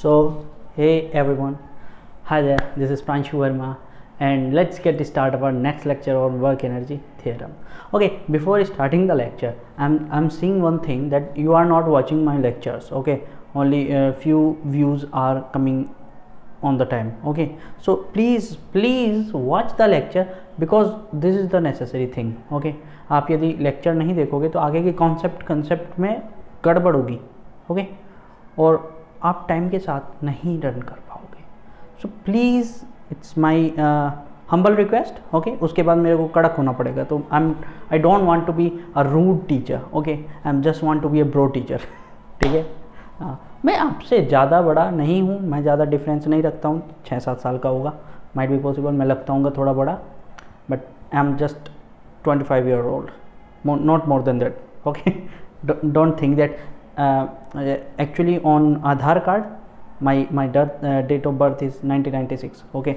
So, hey everyone, hi there, this is Pranshu Verma and let's get started our next lecture on work energy theorem. Okay, before starting the lecture, I'm seeing one thing that you are not watching my lectures, okay, only a few views are coming on the time, okay, so please watch the lecture because this is the necessary thing, okay. आप यदि lecture नहीं देखोगे तो आगे के concept में गड़बड़ होगी, ओके, और आप टाइम के साथ नहीं रन कर पाओगे. So please it's my humble request, okay. उसके बाद मेरे को कड़क होना पड़ेगा, तो I don't want to be a rude teacher, okay. I am just want to be a bro teacher, ठीक है. मैं आपसे ज़्यादा बड़ा नहीं हूँ, मैं ज़्यादा डिफरेंस नहीं रखता हूँ, 6-7 साल का होगा, माइट बी पॉसिबल मैं लगता हूँ थोड़ा बड़ा, but I am just 25 year old, not more than that, okay. Don't think that actually on Aadhaar card my date of birth is 1996, okay.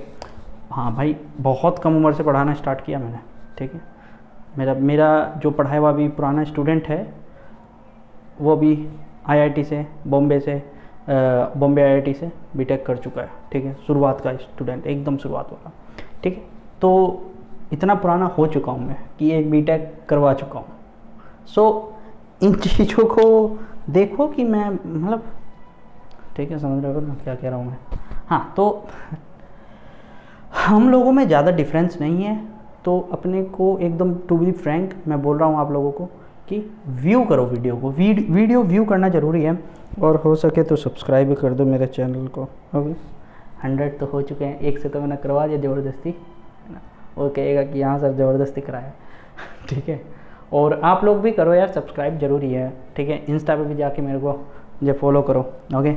हाँ भाई, बहुत कम उम्र से पढ़ाना स्टार्ट किया मैंने, ठीक है. मेरा जो पढ़ाया हुआ अभी पुराना स्टूडेंट है वो भी IIT से, बॉम्बे IIT से बीटेक कर चुका है, ठीक है. शुरुआत का स्टूडेंट, एकदम शुरुआत वाला, ठीक है. तो इतना पुराना हो चुका हूँ मैं कि एक बीटेक करवा चुका हूँ. सो इन चीज़ों को देखो कि मैं मतलब, ठीक है, समझ रहे हो ना क्या कह रहा हूँ मैं. हाँ, तो हम लोगों में ज़्यादा डिफरेंस नहीं है, तो अपने को एकदम टू बी फ्रैंक मैं बोल रहा हूँ आप लोगों को कि व्यू करो वीडियो को. वीडियो व्यू करना ज़रूरी है, और हो सके तो सब्सक्राइब कर दो मेरे चैनल को. ओके, 100 तो हो चुके हैं, 1 से तो मैंने करवा दिया ज़बरदस्ती, है ना. वो कहेगा कि हाँ सर ज़बरदस्ती कराया, ठीक है. और आप लोग भी करो यार, सब्सक्राइब ज़रूरी है, ठीक है. इंस्टा पे भी जाके मेरे को जो फॉलो करो, okay.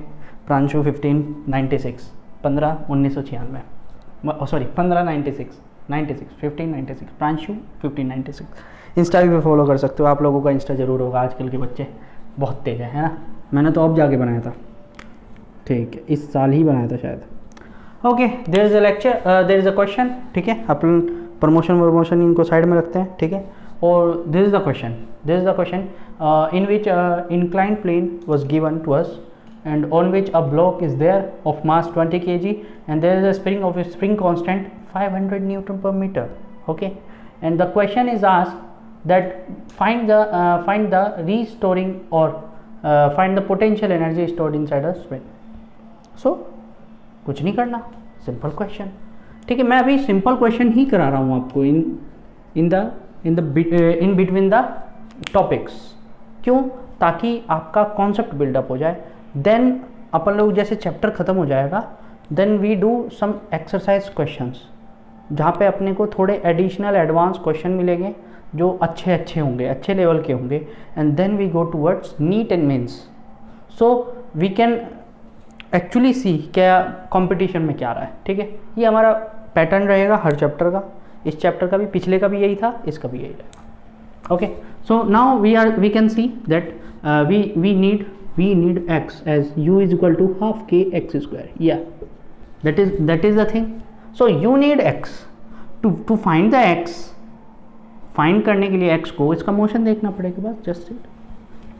Pranshu 1596 15/1996, sorry 1596 Pranshu 1596. Insta भी फॉलो कर सकते हो. आप लोगों का इंस्टा ज़रूर होगा, आजकल के बच्चे बहुत तेज़ है ना. मैंने तो अब जाके बनाया था, ठीक है, इस साल ही बनाया था शायद. Okay, there is a lecture, there is a question, ठीक है. अपन प्रमोशन इनको साइड में रखते हैं, ठीक है. और this is the question in which inclined plane was given to us and on which a block is there of mass 20 kg and there is a spring constant 500 Newton per meter, okay. And the question is asked that find the restoring or find the potential energy stored inside a spring. So कुछ नहीं करना, simple question, ठीक है. मैं अभी simple question ही करा रहा हूँ आपको इन बिटवीन द टॉपिक्स. क्यों? ताकि आपका कॉन्सेप्ट बिल्डअप हो जाए. देन अपन लोग जैसे चैप्टर ख़त्म हो जाएगा, then we do some exercise questions, जहाँ पे अपने को थोड़े एडिशनल एडवांस क्वेश्चन मिलेंगे जो अच्छे होंगे, अच्छे लेवल के होंगे. And then we go towards NEET and mains. So we can actually see क्या कंपटीशन में क्या रहा है, ठीक है. ये हमारा पैटर्न रहेगा हर चैप्टर का. इस चैप्टर का भी, पिछले का भी यही था, इसका भी यही रहेगा, okay. So now we can see that we need x as u is equal to half k x square. Yeah, that is the thing. So you need x to find the x. Find करने के लिए x को इसका motion देखना पड़ेगा, बस. Just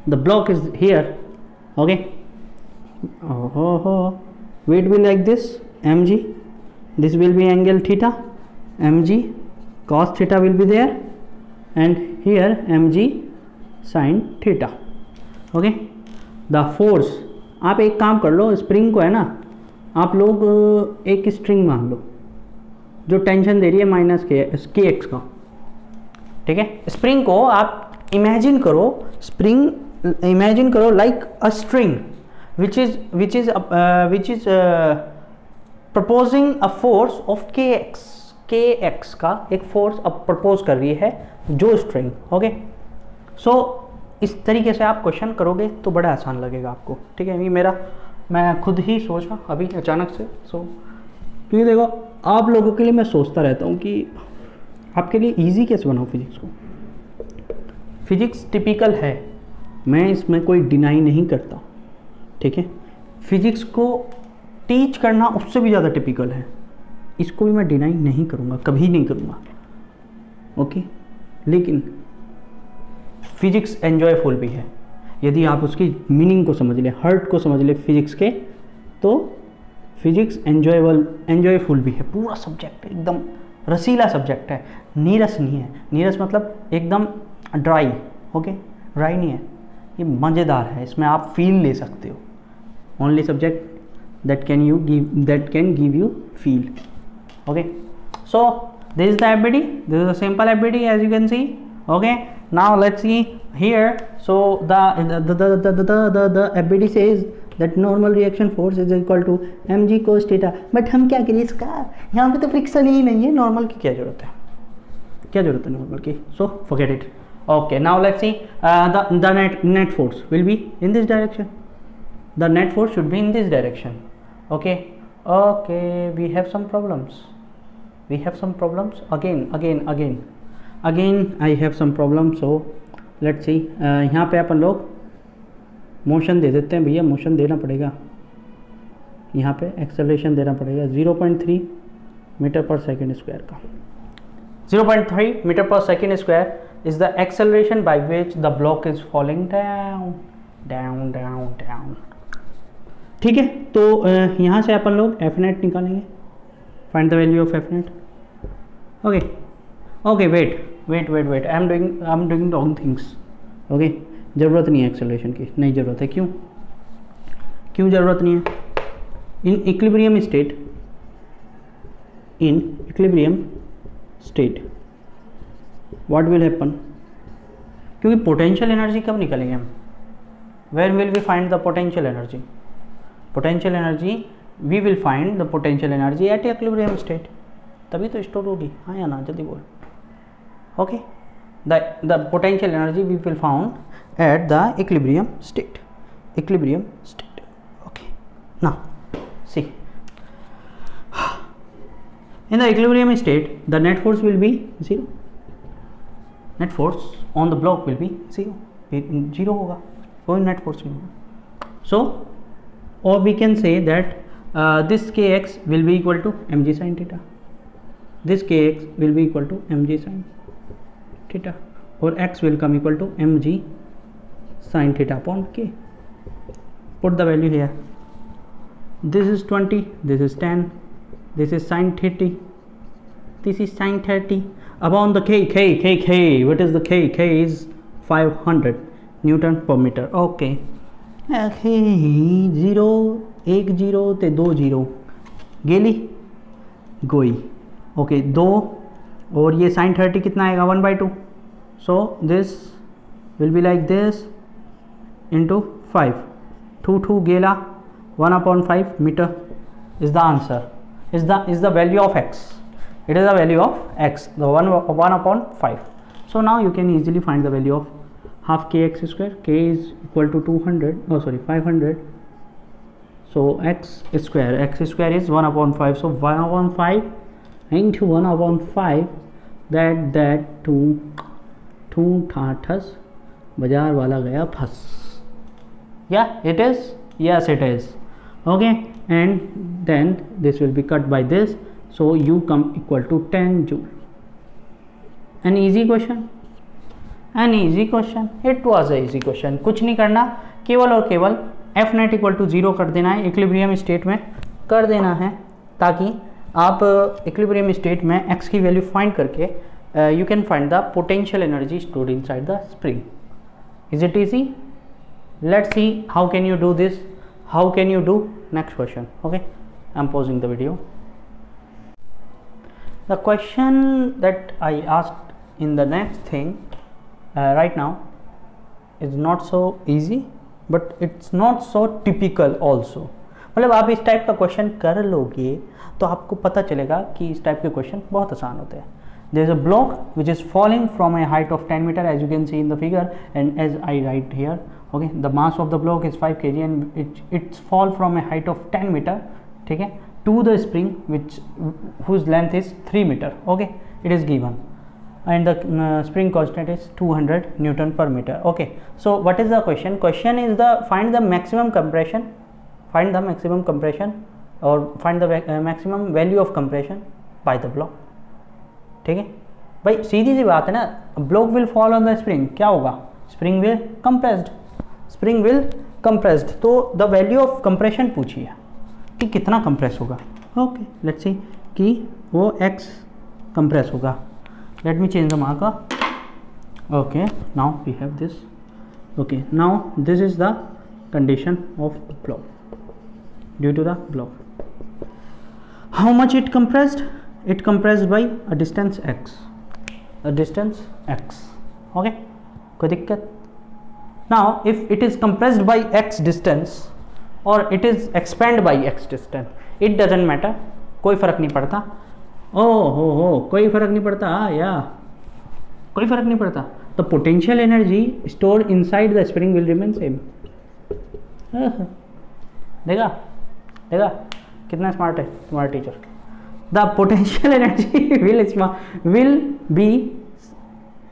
the block is here, okay. Weight will like this, mg. This will be angle theta, mg. Cos theta will be there, and here mg sin theta, okay. The force, आप एक काम कर लो, spring को है ना, आप लोग एक स्ट्रिंग मान लो जो टेंशन दे रही है माइनस के एक्स का, ठीक है. स्प्रिंग को आप इमेजिन करो like a string which is proposing a force of kx का एक फोर्स अब प्रपोज कर रही है जो स्ट्रिंग, ओके. सो इस तरीके से आप क्वेश्चन करोगे तो बड़ा आसान लगेगा आपको, ठीक है. ये मैं खुद ही सोचा अभी अचानक से. सो क्योंकि देखो, आप लोगों के लिए मैं सोचता रहता हूँ कि आपके लिए इजी कैसे बनाऊँ फिजिक्स को. फिजिक्स टिपिकल है, मैं इसमें कोई डिनाई नहीं करता, ठीक है. फिजिक्स को टीच करना उससे भी ज़्यादा टिपिकल है, इसको भी मैं डिनाई नहीं करूँगा, कभी नहीं करूँगा, ओके. लेकिन फिजिक्स एन्जॉयफुल भी है यदि आप उसकी मीनिंग को समझ लें, हर्ट को समझ लें फिजिक्स के, तो फिजिक्स एंजॉयफुल भी है, पूरा सब्जेक्ट एकदम रसीला सब्जेक्ट है, नीरस नहीं है। नीरस मतलब एकदम ड्राई, ओके, ड्राई नहीं है, ये मज़ेदार है, इसमें आप फील ले सकते हो। Only subject that can give you feel, okay. So this is the FBD, this is a simple FBD as you can see, okay. Now let's see here. So the FBD says that normal reaction force is equal to mg cos theta, but हम क्या करें इसका, यहाँ पे तो friction ही नहीं है, normal की क्या जरूरत है, क्या जरूरत है नॉर्मल की, so forget it. Okay, now let's see the net force will be in this direction, the net force should be in this direction, okay. We have some problems, again I have some problems. So let's see, यहाँ पे अपन लोग motion दे देते हैं भैया, motion देना पड़ेगा, यहाँ पे एक्सेलरेशन देना पड़ेगा 0.3 मीटर पर सेकेंड स्क्वायर का। 0.3 मीटर पर second square is the acceleration by which the block is falling down. ठीक है, तो यहाँ से अपन लोग एफ नेट निकालेंगे, find the value of F net. Okay wait, I am doing wrong things, okay. ज़रूरत नहीं है एक्सेलरेशन की, नहीं ज़रूरत है, क्यों ज़रूरत नहीं है? In equilibrium state what will happen, क्योंकि पोटेंशियल एनर्जी कब निकालेंगे हम, where will we find the potential energy? Potential energy we will find the potential energy at equilibrium state, तभी तो स्टोर होगी, हाँ या ना, जल्दी बोल। Okay, the potential energy we will found at the equilibrium state, okay. Now see, in the equilibrium state the net force will be 0, net force on the block will be 0 होगा, कोई net force नहीं होगा। So or we can say that this kx will be equal to mg sin theta, this kx will be equal to mg sin theta, or x will come equal to mg sin theta upon k. Put the value here, this is 20, this is 10, this is sin 30, this is sin 30 upon the k. What is the k? K is 500 Newton per meter. Okay, 0 1 0 ते 2 0 गेली गोई, okay 2, और ये sin 30 कितना आएगा 1/2, so this will be like this into 5, 2 गेला 1/5 meter is the answer, is the value of x, it is the value of x, the 1/5. So now you can easily find the value of half kx square, k is equal to 500, so x square is 1/5, so 1/5 into 1/5, that 2 ठाठस बाजार वाला गया फंस, yeah it is, yes it is, okay. And then this will be cut by this, so u come equal to 10 joule. An easy question, it was a easy question, कुछ नहीं करना, केवल और केवल f net इक्वल टू 0 कर देना है, equilibrium state में कर देना है, ताकि आप इक्विलिब्रियम स्टेट में x की वैल्यू फाइंड करके you can find the potential energy stored inside the spring. Is it easy? Let's see how can you do this, how can you do next question. Okay, I'm pausing the video. The question that I asked in the next thing right now is not so easy, but it's not so typical also. मतलब आप इस type का question कर लोगे तो आपको पता चलेगा कि इस टाइप के क्वेश्चन बहुत आसान होते हैं. There is a block which is falling from a height of 10 meter, as you can see in the figure, and as I write here, okay, the mass of the block is 5 kg and it's fall from a height of 10 meter, ठीक है, to the spring whose length is 3 meter, okay, it is given, and the spring constant is 200 Newton per meter. Okay, so what is the question? Question is find the maximum compression, or find the maximum value of compression by the block. ठीक है भाई, सीधी सी बात है ना. Block will fall on the spring, क्या होगा? Spring will compressed, तो the value of compression पूछिए. कि कितना कंप्रेस होगा. ओके, लेट्स सी कि वो x कंप्रेस होगा. Let me change the marker. Okay, now we have this. Okay, now this is the condition of block due to the block. How much it compressed? It compressed by a distance x. A distance x. Okay, कोई दिक्कत? Now if it is compressed by x distance or it is expand by x distance, it doesn't matter. कोई फर्क नहीं पड़ता. हो कोई फर्क नहीं पड़ता. या कोई फर्क नहीं पड़ता. The potential energy stored inside the spring will remain same. देखा कितना स्मार्ट है तुम्हारा teacher. The potential energy will be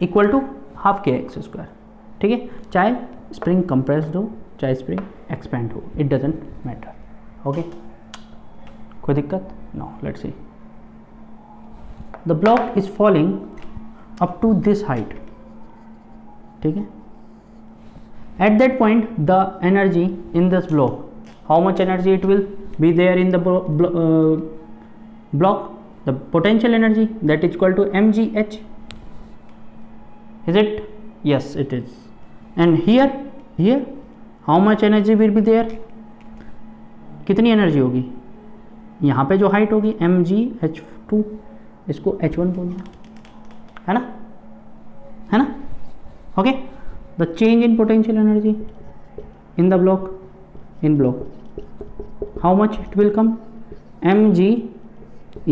equal to half K X square. ठीक है, चाहे स्प्रिंग कंप्रेस्ड हो चाहे स्प्रिंग एक्सपेंड हो, इट डजेंट मैटर. ओके, कोई दिक्कत? No. Let's see. The block is falling up to this height. ठीक है, at that point the energy in this block, how much energy it will be there in the block? The potential energy that is equal to mgh. Is it? Yes, it is. And here how much energy will be there? कितनी energy होगी? यहाँ पे जो height होगी mgh2, इसको h1 बोलना है ना. Okay, the change in potential energy in the block, how much it will come? mg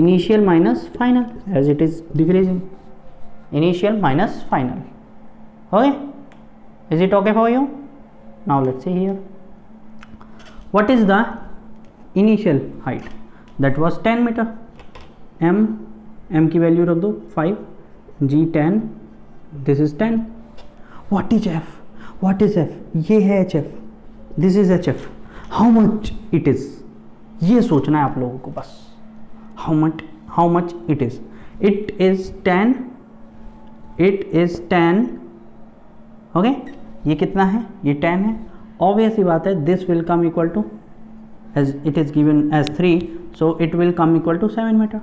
initial minus final, as it is decreasing. Initial minus final. Okay, is it okay for you? Now let's see here. What is the initial height? That was 10 meter. m की value रख दो 5, g 10, this is 10. What is f? ये है hf. This is hf. How much it is? ये सोचना है आप लोगों को बस. How much it is? It is 10. Okay, ये कितना है? ये 10 है. Obvious ही बात है. This will come equal to, as it is given as 3, so it will come equal to 7 meter.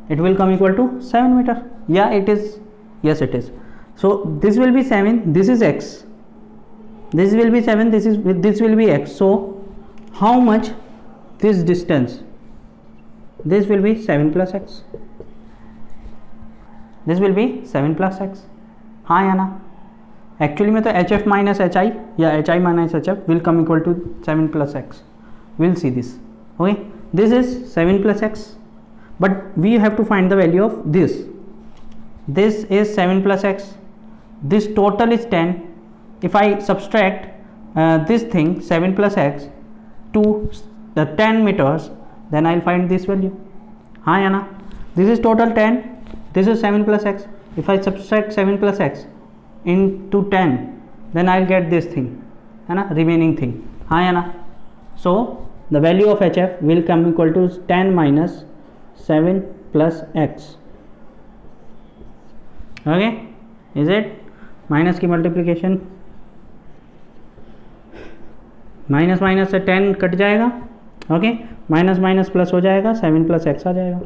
It will come equal to 7 meter. Yeah, it is. Yes, it is. So this will be 7, this is x, this will be 7, this will be x. So how much this distance? This will be 7 plus x. This will be 7 plus x. हाँ या ना? Actually में तो hf minus hi या hi minus hf will come equal to 7 plus x. We'll see this. Okay, this is 7 plus x, but we have to find the value of this. This is 7 plus x. This total is 10. If I subtract this thing 7 plus x to the 10 meters, then I'll find this value. हाँ या ना? This is total 10. This is 7 plus x. If I subtract 7 plus x into 10, then I'll get this thing, है ना? Remaining thing. हाँ या ना? So the value of hf will come equal to 10 minus 7 plus x. Okay, is it? Minus की multiplication, minus से 10 cut जाएगा. Okay, minus plus हो जाएगा, 7 प्लस एक्स आ जाएगा.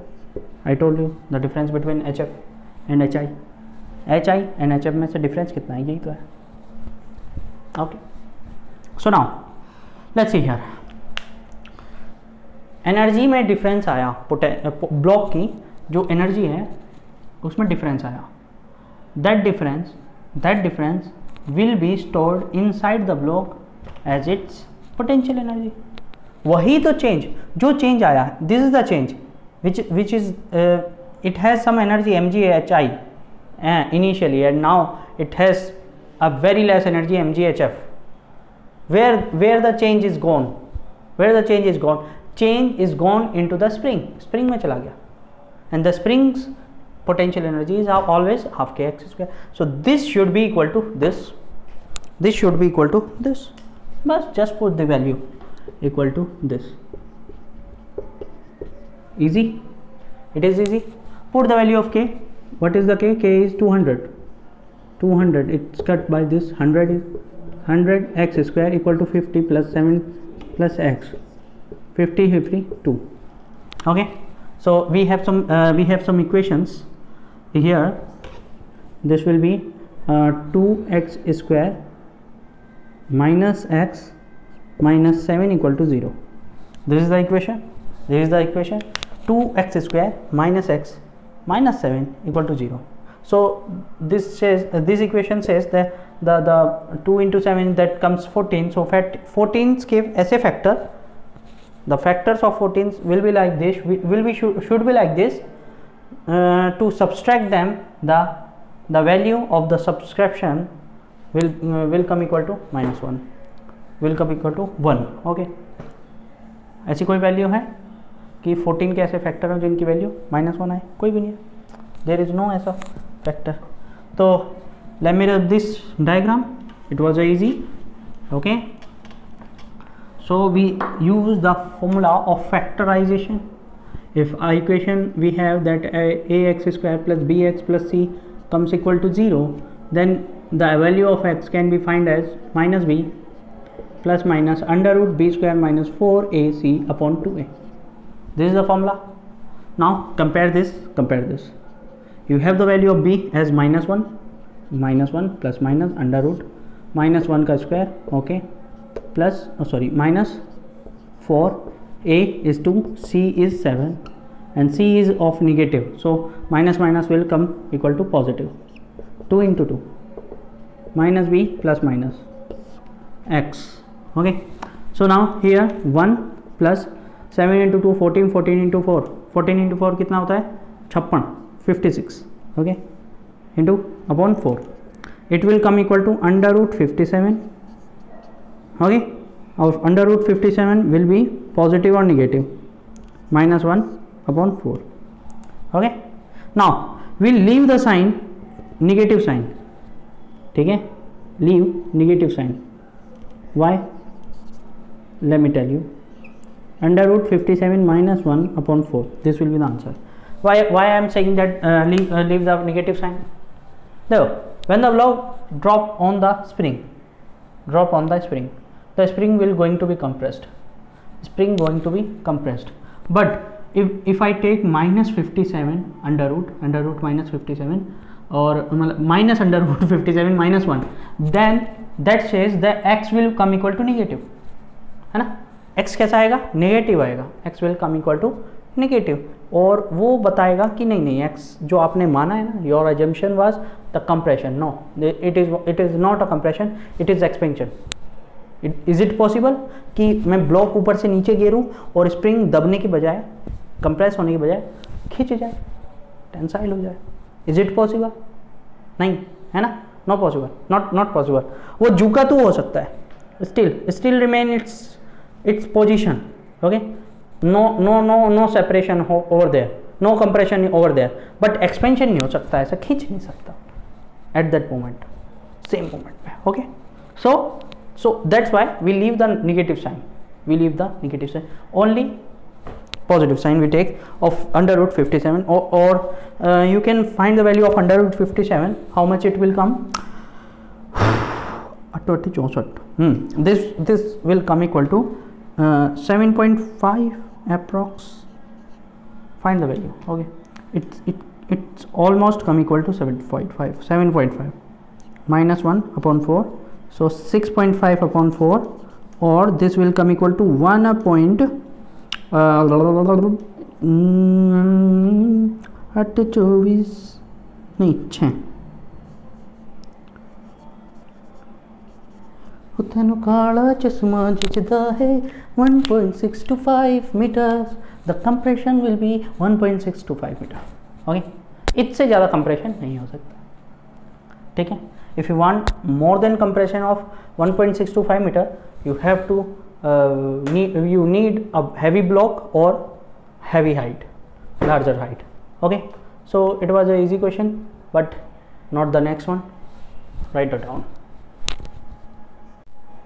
I told you the difference between H F and H I and H F में से difference कितना है? यही तो है. Okay, so now let's see here. Energy में डिफरेंस आया. ब्लॉक की जो एनर्जी है उसमें डिफरेंस आया. that difference will be stored inside the block as its potential energy. वही तो जो change आया, this is the change which is it has some energy mghi initially, and now it has a very less energy mghf. Where the change is gone? Change is gone into the spring में चला गया, and the spring's potential energy is always half kx square. So this should be equal to this. But just put the value equal to this. Easy. It is easy. Put the value of k. What is the k? K is 200. It's cut by this 100 x square equal to 50 plus 7 plus x. 50 50 2. Okay, so we have some equations here. This will be 2x square minus x minus 7 equal to 0. This is the equation. 2x square minus x minus 7 equal to 0. So this equation says that the 2 into 7, that comes 14. So 14s give as a factor. The factors of 14s will be like this, should be like this. To subtract them, the value of the subtraction will come equal to -1, will come equal to 1. Okay, ऐसी कोई value है कि 14 के ऐसे factor हैं जिनकी value -1 है? कोई भी नहीं है, देयर इज नो ऐसा फैक्टर. तो let me read this diagram. It was easy. Okay, so we use the formula of factorization. If our equation we have that ax square plus bx plus c comes equal to 0, then the value of x can be found as minus b plus minus under root b square minus 4ac upon 2a. This is the formula. Now compare this. You have the value of b as -1 plus minus under root -1 का square, okay, plus minus 4, a is 2, c is 7 and c is of negative, so minus will come equal to positive. 2 into 2 minus b plus minus x. Okay, so now here 1 plus 7 into 2 14, 14 into 4, 14 into 4 कितना होता है? 56, 56. Okay, into upon 4, it will come equal to under root 57. Okay, our under root 57 will be positive or negative? -1 upon 4. Okay, now we'll leave the sign, negative sign. ठीक है, leave negative sign. Why? Let me tell you. Under root 57 minus 1 upon 4. This will be the answer. Why I am saying that leave the negative sign? Now, when the block drop on the spring, the spring will going to be compressed. But if I take minus 57 under root minus 57, or minus under root 57 minus 1, then that says that x will come equal to negative, है ना? x कैसा आएगा? Negative आएगा. x will come equal to negative, और वो बताएगा कि नहीं x जो आपने माना है ना, your assumption was the compression. No, it is not a compression, it is expansion. Is it possible कि मैं ब्लॉक ऊपर से नीचे गिरूं और स्प्रिंग दबने की बजाय, कंप्रेस होने की बजाय खिंच जाए, टेंसाइल हो जाए? Is it possible? नहीं, है ना? Not possible. वो झुका तो हो सकता है, still remain its position. Okay, no separation over there, no compression over there, but expansion नहीं हो सकता, ऐसा खींच नहीं सकता at that moment, same moment पे. Okay, so that's why we leave the negative sign. Only positive sign we take of under root 57, or you can find the value of under root 57. How much it will come? 64. This will come equal to 7.5 approx. Find the value. Okay, it's almost come equal to 7.5 minus 1 upon 4. So 6.5 upon 4, or this will come equal to 1 point 24 नहीं 6. तेनु काला चश्मा जचदा है 1.625 meters. The compression will be 1.625 meter. Okay, इससे ज़्यादा compression नहीं हो सकता. ठीक है, if you want more than compression of 1.625 meter, you have to need a heavy block or heavy height, larger height. Okay, so it was an easy question, but not the next one. Write it down.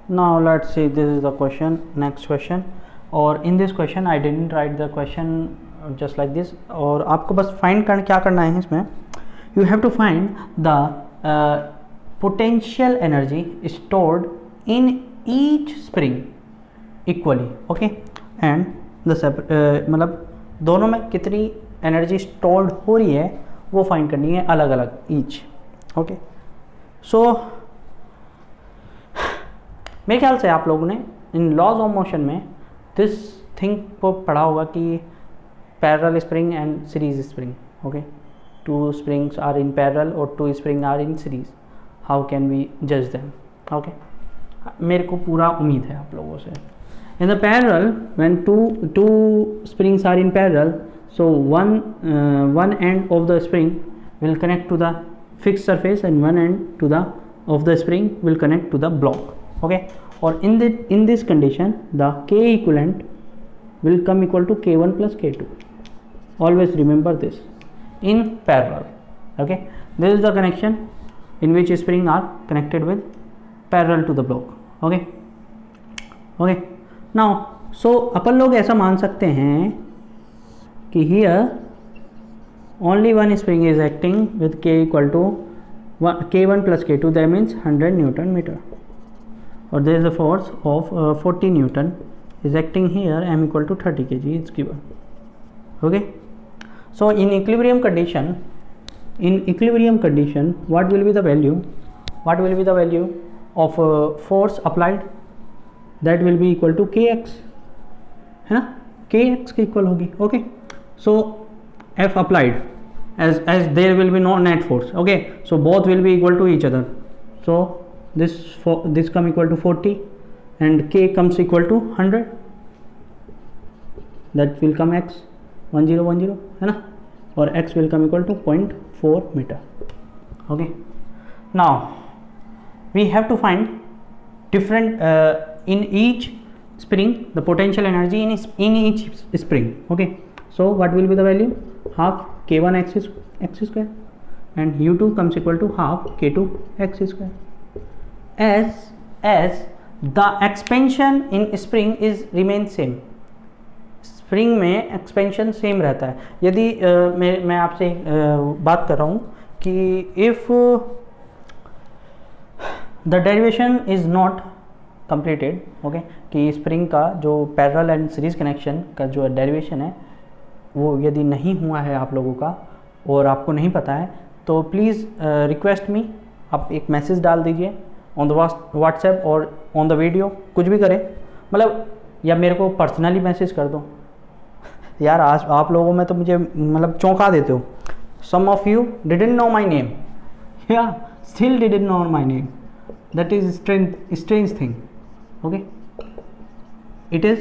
Now let's see, this is the question, next question. और in this question I didn't write the question just like this, और आपको बस find क्या करना है इसमें, you have to find the potential energy stored in each spring equally. Okay, and मतलब दोनों में कितनी एनर्जी स्टोर्ड हो रही है वो फाइंड करनी है अलग अलग ईच। ओके, सो मेरे ख्याल से आप लोगों ने इन लॉज ऑफ मोशन में दिस थिंग को पढ़ा होगा कि parallel spring and series spring. Okay, 2 springs are in parallel or 2 springs are in series, how can we judge them? Okay, मेरे को पूरा उम्मीद है आप लोगों से। in the parallel, when two springs are in parallel, so one end of the spring will connect to the fixed surface and one end to the of the spring will connect to the block. Okay, or in this condition the K equivalent will come equal to K1 plus K2. Always remember this, in parallel. Okay, this is the connection in which spring are connected with parallel to the block. Okay, okay, now so अपन लोग ऐसा मान सकते हैं कि here only one spring is acting with K equal to K1 plus K2, that means 100 Newton meter, or there is a force of 40 Newton is acting here, M equal to 30 kg is given. Okay, so in equilibrium condition, what will be the value of force applied? That will be equal to kx, है ना, kx के equal होगी. Okay, so F applied, as there will be no net force. Okay, so both will be equal to each other, so this come equal to 40 and k comes equal to 100, that will come x 1010, है ना, और x will come equal to 0.4 meter. Okay, now we have to find different in each spring the potential energy in each spring. Okay, so what will be the value? Half k1 x square and u2 comes equal to half k2 x square. As the expansion in spring is remain same, spring में expansion same रहता है. यदि मैं आपसे बात कर रहा हूँ कि if the derivation is not completed, okay, कि स्प्रिंग का जो पैरेलल एंड सीरीज कनेक्शन का जो डेरिवेशन है वो यदि नहीं हुआ है आप लोगों का और आपको नहीं पता है, तो प्लीज़ रिक्वेस्ट मी, आप एक मैसेज डाल दीजिए ऑन द व्हाट्सएप और ऑन द वीडियो, कुछ भी करें, मतलब, या मेरे को पर्सनली मैसेज कर दो. यार आज आप लोगों में तो मुझे मतलब चौंका देते हो. Some of you didn't know my name, या still didn't know my name, that is strange thing. Okay, it is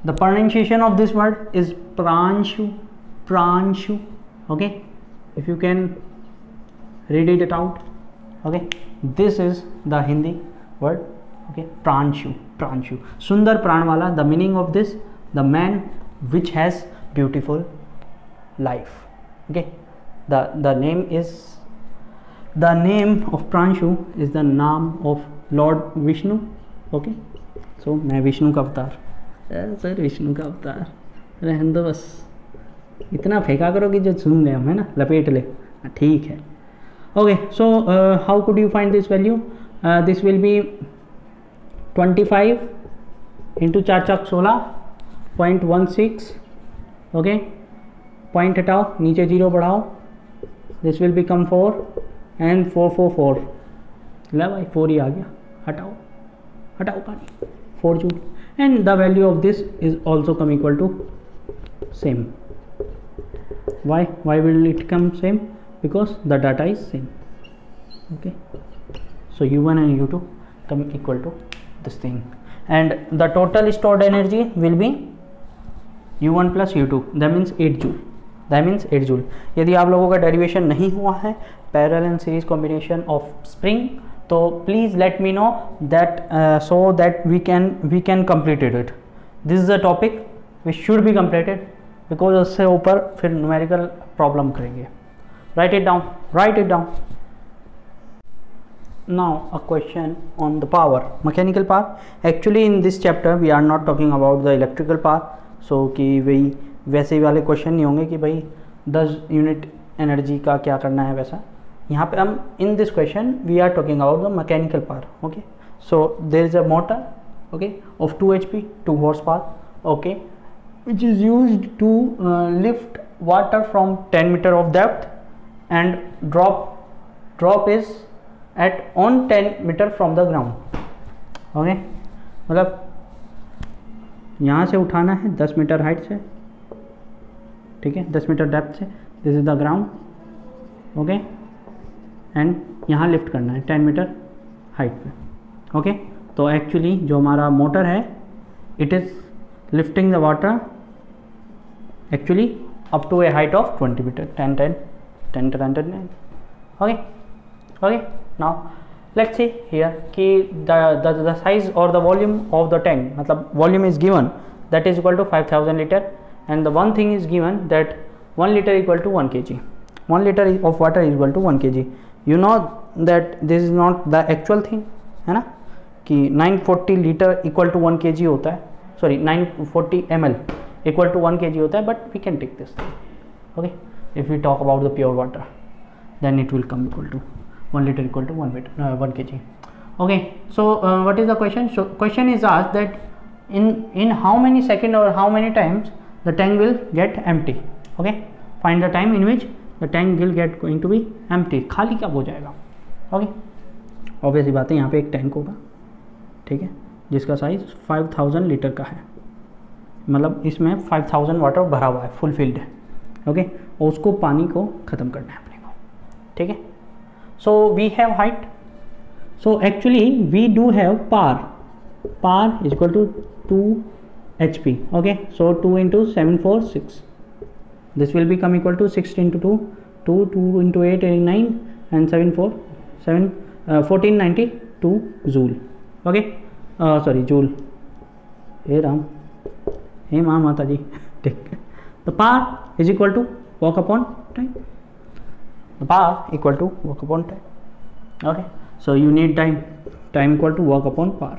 the pronunciation of this word is Pranshu. Okay, if you can read it out. Okay, this is the Hindi word. Okay, Pranshu, सुंदर प्राण वाला. the meaning of this, the man which has beautiful life. Okay, the name of Pranshu is the name of Lord Vishnu. Okay, so मैं विष्णु का अवतार, sir Vishnu का अवतार, रहने दो बस, इतना फेंका करो कि जो सुन ले हम, है ना, लपेट ले, ठीक है. Okay, so how could you find this value? This will be 25 into 4 चाक 16.16. Okay, पॉइंट हटाओ, नीचे 0 बढ़ाओ, this will become 4 and 4. ला भाई 4 ही आ गया, हटाओ पानी, 4 joule. And the value of this is also come equal to same. Why will it come same? Because the data is same. Okay, so u1 and u2 come equal to this thing, and the total stored energy will be u1 plus u2, that means 8 joule. यदि आप लोगों का derivation नहीं हुआ है parallel and series combination of spring, तो please let me know that so that we can complete it. This is a topic which should be completed, because उससे ऊपर फिर न्यूमेरिकल प्रॉब्लम करेंगे. Write it down. Now a question on the power, mechanical power. Actually in this chapter we are not talking about the electrical power, so कि वही वैसे वाले question नहीं होंगे कि भाई 10 यूनिट एनर्जी का क्या करना है वैसा. यहाँ पे हम in this question we are talking about the mechanical power. Okay, so there is a motor, okay, of 2 HP 2 horsepower, okay, which is used to lift water from 10 meter of depth and drop is at on 10 meter from the ground. Okay, मतलब यहाँ से उठाना है 10 metre height से, ठीक है, 10 metre depth से, this is the ground, okay, and यहाँ लिफ्ट करना है 10 मीटर हाइट पे, ओके। तो एक्चुअली जो हमारा मोटर है, it is lifting the water actually up to a height of 20 meter, 10, okay. Now let's see here कि the size or the volume of the tank, मतलब volume is given that is equal to 5000 liter, and the one thing is given that 1 liter equal to 1 kg, 1 liter of water is equal to 1 kg. You know that this is not the actual thing, है ना, कि 940 liter equal to 1 kg होता है, sorry 940 ml equal to 1 kg होता है, but we can take this thing, okay. If we talk about the pure water, then it will come equal to 1 liter equal to 1 kg, okay. So what is the question? So question is asked that in how many second or how many times the tank will get empty, okay. Find the time in which the tank will get going to be empty, खाली कब हो जाएगा, okay. Obviously बात है, यहाँ पे एक tank होगा, ठीक है, जिसका साइज 5000 लीटर का है, मतलब इसमें 5000 वाटर भरा हुआ है, फुल फिल्ड है, ओके, और उसको पानी को ख़त्म करना है अपने को, ठीक है. So we have height, so actually we do have power is equal to 2 HP, okay. So 2 into 7 4 6, this will become equal to 6 into 2 into 8 9 and 7 4 7 1492 joule, okay. Sorry, joule, हे राम, हे माँ माता जी, ठीक. The power is equal to work upon time, the power equal to work upon time, okay. So you need time equal to work upon power,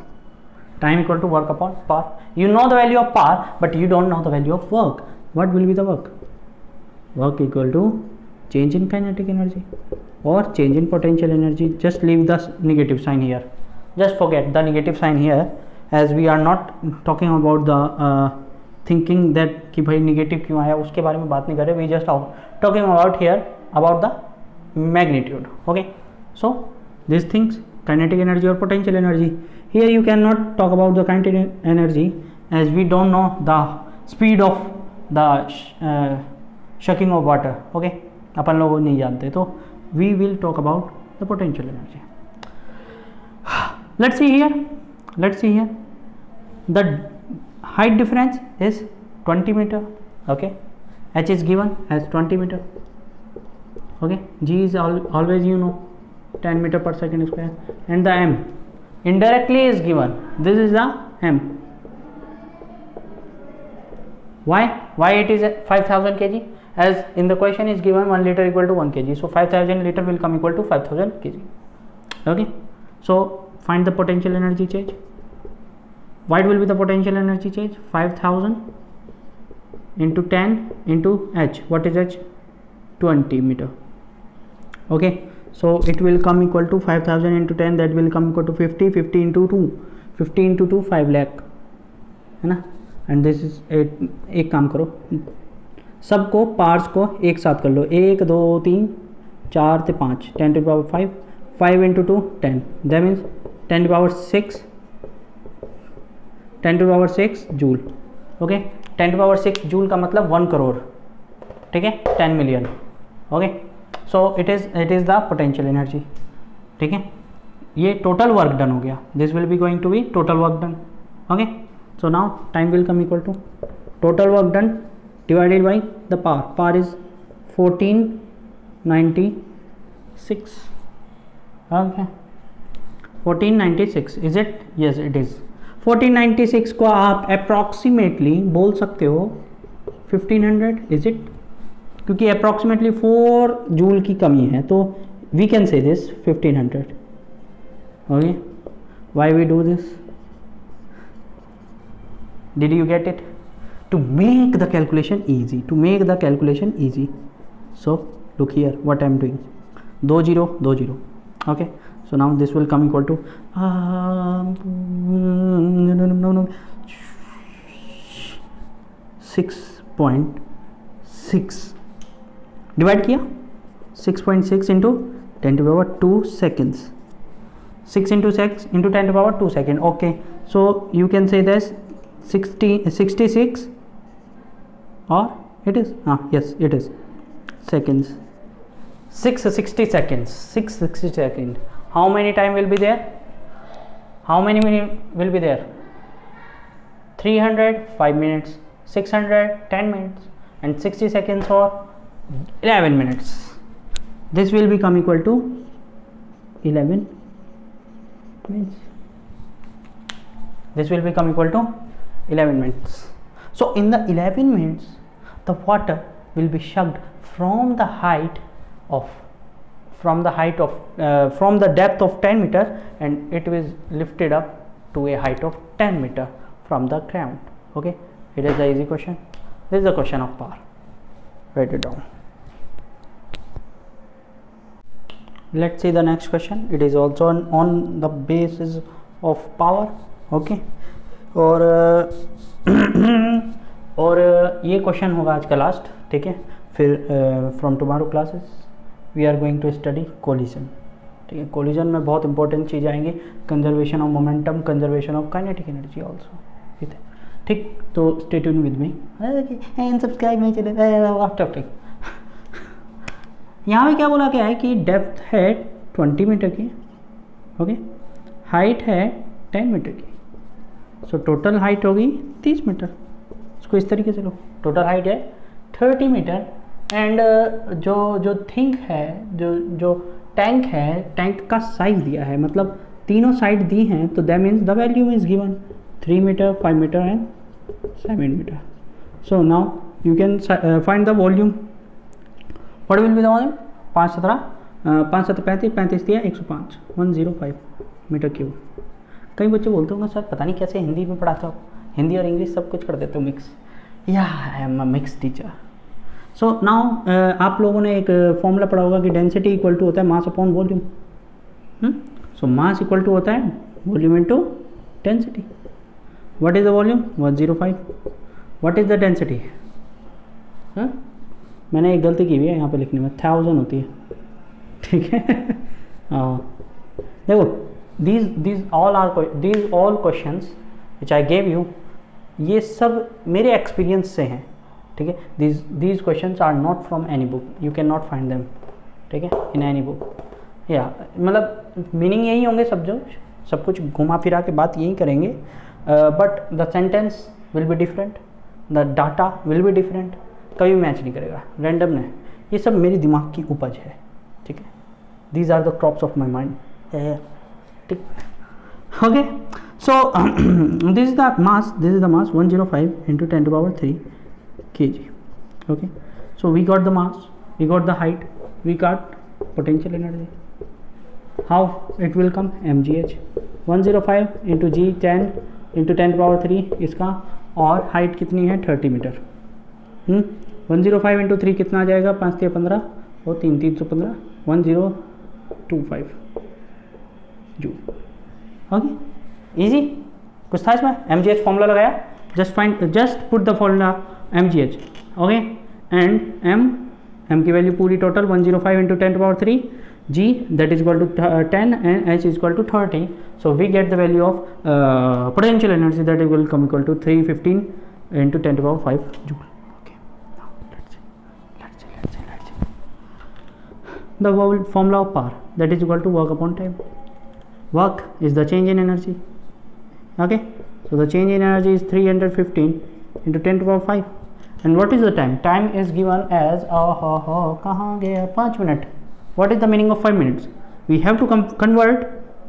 time equal to work upon power. You know the value of power, but you don't know the value of work. What will be the work? Work equal to change in kinetic energy or change in potential energy. Just leave the negative sign here, just forget the negative sign here, as we are not talking about the thinking that कि भाई negative क्यों आया, उसके बारे में बात नहीं कर रहे. We just talking about here about the magnitude, okay. So these things, kinetic energy or potential energy, here you cannot talk about the kinetic energy as we don't know the speed of the sucking of water, okay. अपन लोग नहीं जानते, तो we will talk about the potential energy. Let's see here the height difference is 20 meter, okay. H is given as 20 meter, okay. G is always, you know, 10 meter per second square, and the M indirectly is given, this is the M. Why it is 5000 kg, as in the question is given 1 liter equal to 1 kg, so 5000 liter will come equal to 5000 kg, okay. So find the potential energy change. What will be the potential energy change? 5000 into 10 into H. What is H? 20 meter, okay. So it will come equal to 5000 into 10, that will come equal to 50 into 2, 50 into 2 5 lakh, है ना. And this is एक काम करो, सबको parts को एक साथ कर लो, 1 2 3 4 से 5, 10 to the power 5, 5 into 2 10, that means 10 to the power 6, 10 to the power 6 joule, okay. 10 to the power 6 joule का मतलब 1 करोड़, ठीक है, 10 million, okay. So it is the potential energy, ठीक है. ये टोटल वर्क डन हो गया, this will be going to be total work done, okay. So now time will come equal to total work done divided by the power. Power is 1496, okay. 1496 is it? Yes it is. 1496 को आप approximately बोल सकते हो 1500, is it? क्योंकि approximately 4 joule की कमी है, तो we can say this 1500, okay. Why we do this? Did you get it? To make the calculation easy, so look here what I am doing, 2 0 2 0, okay. So now this will come equal to 6.6 divide किया 6.6 into 10⁻² seconds, 6 into 6 into 10⁻² second. Okay, so you can say this 66 or it is yes it is seconds. 660 seconds. 660 seconds. How many time will be there? How many minutes will be there? 300 5 minutes, 600 10 minutes, and 60 seconds or 11 minutes. This will become equal to 11 minutes. This will become equal to 11 minutes. So in the 11 minutes the water will be shoved from the depth of 10 meter, and it is lifted up to a height of 10 meter from the ground. Okay, it is the easy question. This is the question of power. Write it down. Let's see the next question. It is also on the basis of power. Okay, और ये question होगा आज का last, ठीक है। फिर from tomorrow classes we are going to study collision, ठीक है। कोलिजन में बहुत इंपॉर्टेंट चीज़ आएंगी, conservation of momentum, conservation of kinetic energy also, ठीक है। ठीक, तो stay tune with me and subscribe नहीं चले आफ्टर। ठीक, यहाँ पे क्या बोला गया है कि डेप्थ है 20 मीटर की, ओके, हाइट है 10 मीटर की, सो टोटल हाइट होगी 30 मीटर। इसको इस तरीके से लो, टोटल हाइट है 30 मीटर एंड जो थिंक है, जो टैंक है, टैंक का साइज दिया है, मतलब तीनों साइड दी हैं, तो that means the value is given 3 metre 5 metre and 7 metre. So now you can find the volume. What will be the volume? 5 17 35 35 दिया 105 105 मीटर क्यूब। कई बच्चे बोलते होंगे सर पता नहीं कैसे हिंदी में पढ़ाता हो, हिंदी और इंग्लिश सब कुछ कर देते हो मिक्स। या I am a mix teacher. So now आप लोगों ने एक फॉर्मूला पढ़ा होगा कि डेंसिटी इक्वल टू होता है mass upon volume. So mass equal to होता है volume into density. What is the volume? 105। What is the density? मैंने एक गलती की हुई है यहाँ पे लिखने में, 1000 होती है, ठीक है। देखो these all questions which I gave you, ये सब मेरे एक्सपीरियंस से हैं, ठीक है। these questions are not from any book, you cannot find them, ठीक है, in any book। या मतलब मीनिंग यही होंगे सब कुछ घुमा फिरा के बात यही करेंगे, but the sentence will be different, the data will be different, कभी मैच नहीं करेगा, रैंडम है। ये सब मेरी दिमाग की उपज है, ठीक है। These are the crops of my mind, ठीक। Okay, so this is the mass 105 into 10⁻³ kg। okay, so we got the mass, we got the height, we got potential energy. How it will come? mgh 105 into g 10 into 10⁻³ इसका, और height कितनी है 30 metre. 105 into 3 कितना आ जाएगा? 5 3 15 और 3 315 1025 joule. Okay, easy. कुछ था इसमें? mgh फॉर्मूला लगाया, just put the formula mgh, okay, and m की वैल्यू पूरी total 105 into 10⁻³ g that is equal to 10 and h is equal to 30, so we get the value of potential energy that will come equal to 315 into 10⁵ joule. Okay, now let's see. The formula of power, that is equal to work upon time. Work is the change in energy, okay, so the change in energy is 315 into 10⁵, and what is the time? Time is given as कहाँ गया? 5 minute. What is the meaning of 5 minutes? We have to convert,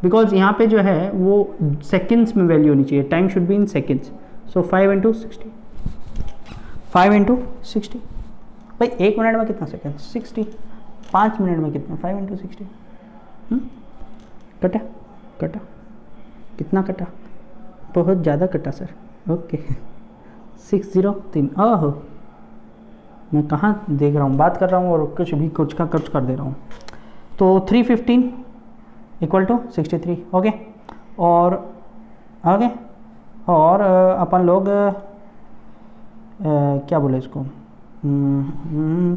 because यहाँ पे जो है वो seconds में value होनी चाहिए, time should be in seconds, so 5 into 60, 5 into 60। भाई 1 मिनट में कितना सेकेंड? 60। 5 मिनट में कितना? 5 into 60। कटा कितना कटा? बहुत ज़्यादा कटा सर। ओके 603। ओहो, मैं कहाँ देख रहा हूँ, बात कर रहा हूँ और कुछ का कुछ कर दे रहा हूँ। तो 315 इक्वल टू 63, ओके, और अपन लोग क्या बोले इसको,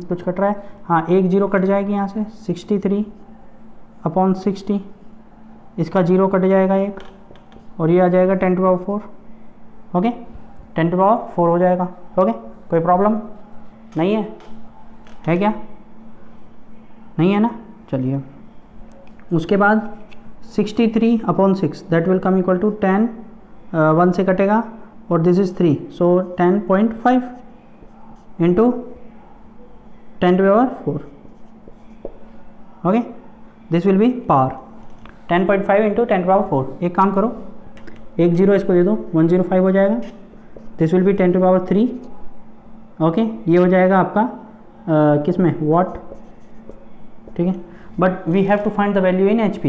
कुछ कट रहा है, हाँ एक जीरो कट जाएगी यहाँ से, 63/60, इसका जीरो कट जाएगा एक, और ये आ जाएगा 10⁴, ओके 10⁴ हो जाएगा, ओके कोई प्रॉब्लम नहीं है क्या, नहीं है ना, चलिए उसके बाद 63/6 that will come equal to 10, 1 से कटेगा और this is 3, so 10.5 into 10⁴, okay this will be power 10.5 into 10⁴। एक काम करो, एक जीरो इसको दे दो, 105 हो जाएगा, दिस विल बी 10⁻3, ओके ये हो जाएगा आपका किस में, वॉट, ठीक है, but we have to find the value in HP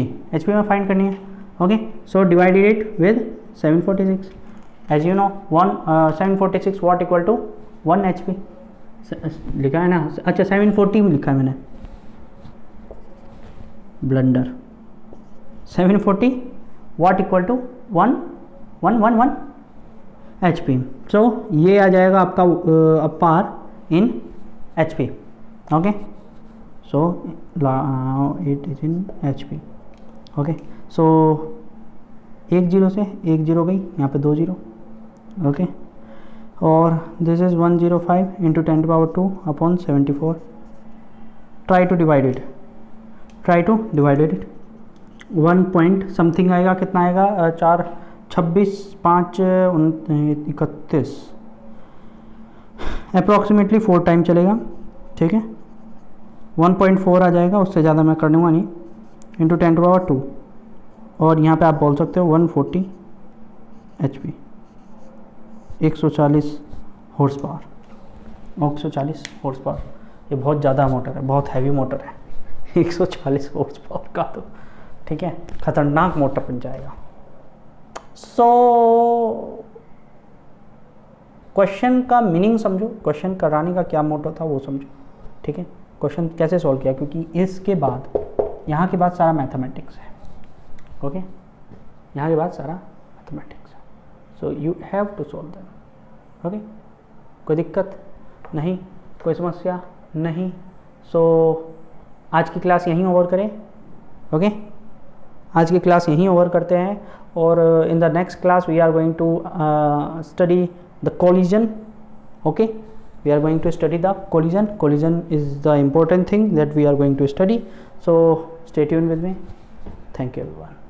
में फाइंड करनी है, okay so divided it with 746, as you know 746 watt equal to 1 HP लिखा है ना, अच्छा 740 में लिखा है मैंने, blunder, 740 watt equal to 1 HP, सो ये आ जाएगा आपका power in HP, okay so it is in HP, okay so एक जीरो से एक जीरो गई, यहाँ पे 2 जीरो, ओके और this is 105 into 10⁻²/74, try to divide it 1 point something आएगा, कितना आएगा 4, 26, 5, 31 अप्रॉक्सीमेटली 4 टाइम चलेगा, ठीक है 1.4 आ जाएगा, उससे ज़्यादा मैं करने वाला नहीं, इंटू 10⁻², और यहाँ पे आप बोल सकते हो 140 HP, 140 horse power, 140 horse power, ये बहुत ज़्यादा मोटर है, बहुत हैवी मोटर है 140 हॉर्स पावर का, तो ठीक है खतरनाक मोटर बन जाएगा। सो क्वेश्चन का मीनिंग समझो, क्वेश्चन कराने का क्या मोटो था वो समझो, ठीक है क्वेश्चन कैसे सॉल्व किया, क्योंकि इसके बाद यहाँ के बाद सारा मैथमेटिक्स है, ओके यहाँ के बाद सारा मैथमेटिक्स है, so you have to solve them, okay कोई दिक्कत नहीं, कोई समस्या नहीं, सो आज की क्लास यहीं ओवर करें, ओके आज की क्लास यहीं ओवर करते हैं, और in the next class we are going to study the collision, okay we are going to study the collision is the important thing that we are going to study, so stay tuned with me, thank you everyone।